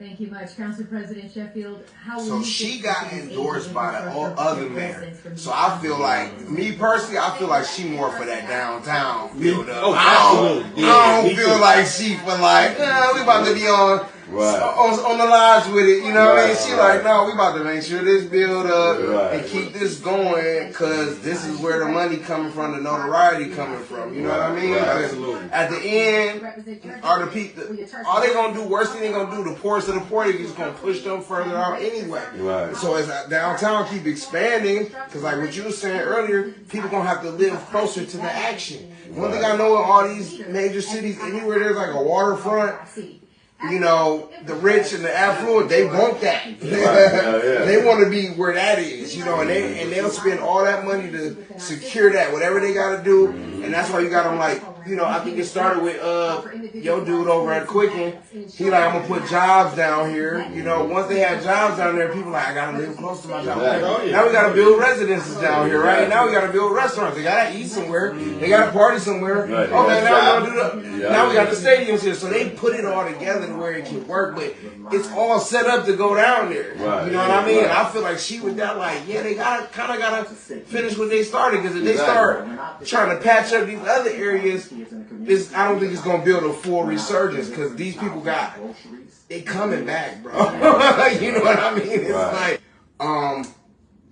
Thank you much, Council President Sheffield. So she got endorsed by the other mayor. So I feel like, me personally, I feel like she more for that downtown build up. I don't feel like she for like, we about to be on the lines with it. You know what I mean? She like, no, we about to make sure this build up and keep this going, because this is where the money coming from, the notoriety coming from. You know what I mean? At the end, are the people, all they gonna do, worst thing they gonna do, the poorest of the poor, they just gonna push them further out anyway. So as downtown keep expanding, because like what you were saying earlier, people gonna have to live closer to the action. One thing I know in all these major cities, anywhere there's like a waterfront, you know, the rich and the affluent, they want that. They want to be where that is, you know, and they'll spend all that money to secure that, whatever they got to do. And that's why you got them like, you know, I think it started with your dude over at Quicken. He like, I'm going to put jobs down here. You know, once they had jobs down there, people like, I got to live close to my job. Now we got to build residences down here, right? Now we got to build restaurants. They got to eat somewhere. They got to party somewhere. Okay, now we're going to do that. Now we got the stadiums here. So they put it all together to where it can work, but it's all set up to go down there. You know what I mean? And I feel like she was that like, yeah, they kind of got to finish what they started, because if they start trying to patch up these other areas, I don't think it's going to build a full resurgence, because these people they coming back, bro. You know what I mean? It's like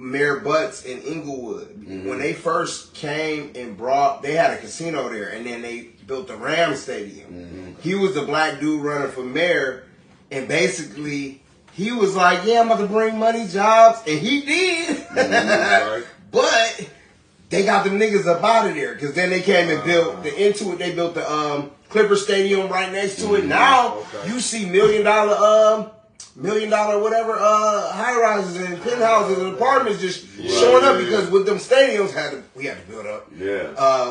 Mayor Butts in Inglewood, when they first came and they had a casino there, and then they built the Rams Stadium. He was the black dude running for mayor, and basically he was like, yeah, I'm about to bring money, jobs, and he did. But they got them niggas up out of there, because then they came and built they built the Clipper Stadium right next to it. Now you see $1 million whatever high rises and penthouses and apartments just showing up, because with them stadiums we had to build up.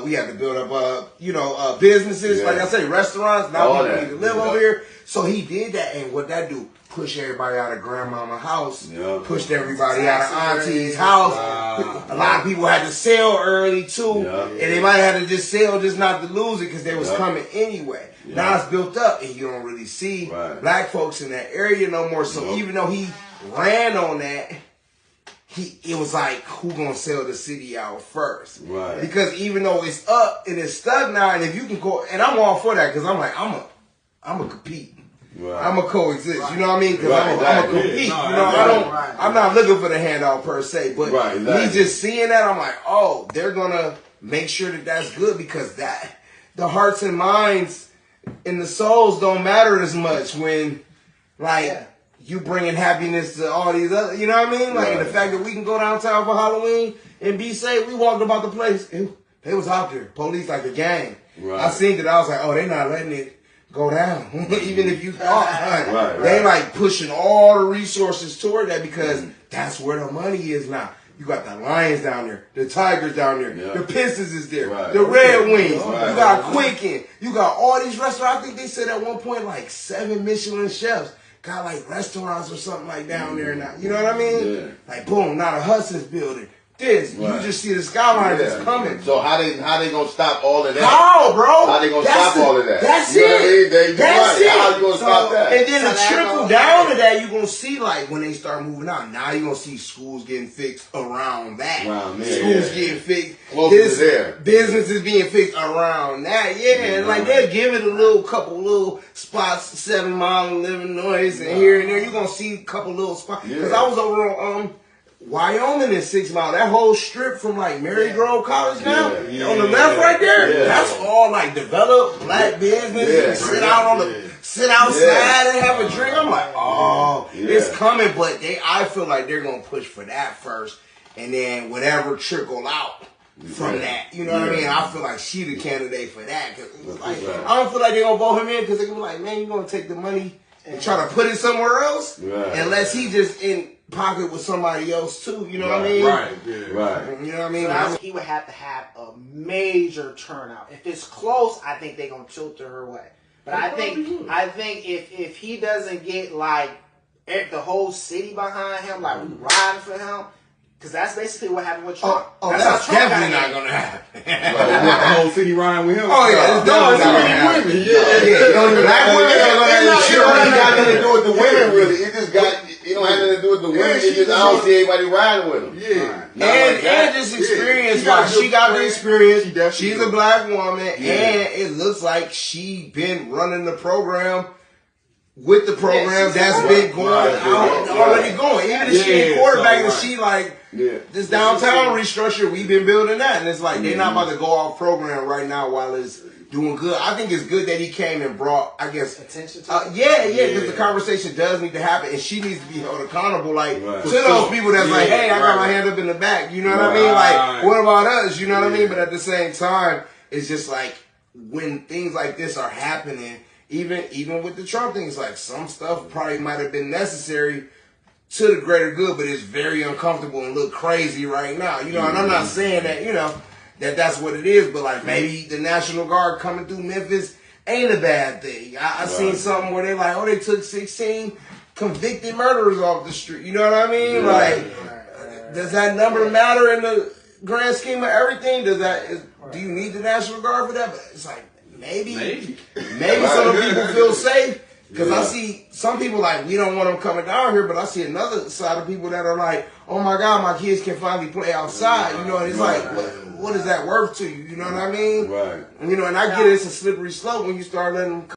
We had to build up you know, businesses, like I say, restaurants. Now people need to live over here. So he did that, and what that do? Push everybody out of grandmama's house, pushed everybody out of auntie's house. A lot of people had to sell early too, and they might have to just sell just not to lose it, because they was coming anyway. Now it's built up, and you don't really see black folks in that area no more. So even though he ran on that, it was like, who gonna sell the city out first? Because even though it's up and it's stuck now, and if you can go, and I'm all for that, because I'm like, I'm a compete. I'm gonna coexist, you know what I mean? Because I'm gonna compete. You know, I'm not looking for the handout per se, but me just seeing that, I'm like, oh, they're gonna make sure that that's good, because the hearts and minds and the souls don't matter as much when, like, you bringing happiness to all these other, you know what I mean? Like, the fact that we can go downtown for Halloween and be safe. We walked about the place, they was out there, police like a gang. I seen it, I was like, oh, they not letting it go down. Even if you thought, they like pushing all the resources toward that, because that's where the money is now. You got the Lions down there, the Tigers down there, the Pistons is there, the Red Wings, you got Quicken, you got all these restaurants. I think they said at one point like 7 Michelin chefs got like restaurants or something like down there now. You know what I mean? Like boom, now the Hudson's building. You just see the skyline that's coming. So how they gonna stop all of that? How, bro? How they gonna stop all of that? That's it. That's it. How you gonna stop that? And then to trickle down to that, you gonna see like when they start moving out. Now you gonna see schools getting fixed around that. Schools getting fixed. Businesses being fixed around that. And like they'll give it a couple little spots, 7 Mile in Illinois, and here and there. You gonna see a couple little spots. Because I was over on Wyoming and 6 Mile, that whole strip from like Mary Grove College now, on the left right there, that's all like developed black business. Sit outside and have a drink. I'm like, oh, it's coming, but I feel like they're gonna push for that first, and then whatever trickle out from that. You know what I mean? I feel like she the candidate for that. Cause like, I don't feel like they're gonna vote him in, because they're gonna be like, man, you're gonna take the money and try to put it somewhere else, unless he just in pocket with somebody else too, you know what I mean? You know what I mean? So he would have to have a major turnout. If it's close, I think they're gonna tilt her way. But I think if he doesn't get like the whole city behind him, like we riding for him, Because that's basically what happened with Trump. That's definitely not going to happen. The whole city riding with him. Oh, yeah, it's definitely not going to happen. Black women are going to have got nothing to do with the women, really. It just got, it don't have nothing to do with the women. It just, I don't see anybody riding with them. Yeah. And just experience, she got the experience. She's a black woman, and it looks like she been running the program with the program that's been going already going. Even if she ain't quarterbacking, she like this downtown restructure, we've been building that, and it's like they're not about to go off program right now while it's doing good. I think it's good that he came and brought, I guess, attention to because the conversation does need to happen, and she needs to be held accountable, like to those people that's like, hey, I got my hand up in the back, you know what I mean? Like, what about us? You know what I mean? But at the same time, it's just like when things like this are happening, even with the Trump thing, it's like some stuff probably might have been necessary to the greater good, but it's very uncomfortable and look crazy right now. You know, and I'm not saying that, you know, that's what it is, but like maybe the National Guard coming through Memphis ain't a bad thing. I seen something where they like, they took 16 convicted murderers off the street. You know what I mean? Does that number matter in the grand scheme of everything? Do you need the National Guard for that? But it's like, maybe some people feel safe. Because I see some people like, we don't want them coming down here, but I see another side of people that are like, oh my God, my kids can finally play outside. You know, and it's like, what is that worth to you? You know what I mean? Right. And, you know, and I get it's a slippery slope when you start letting them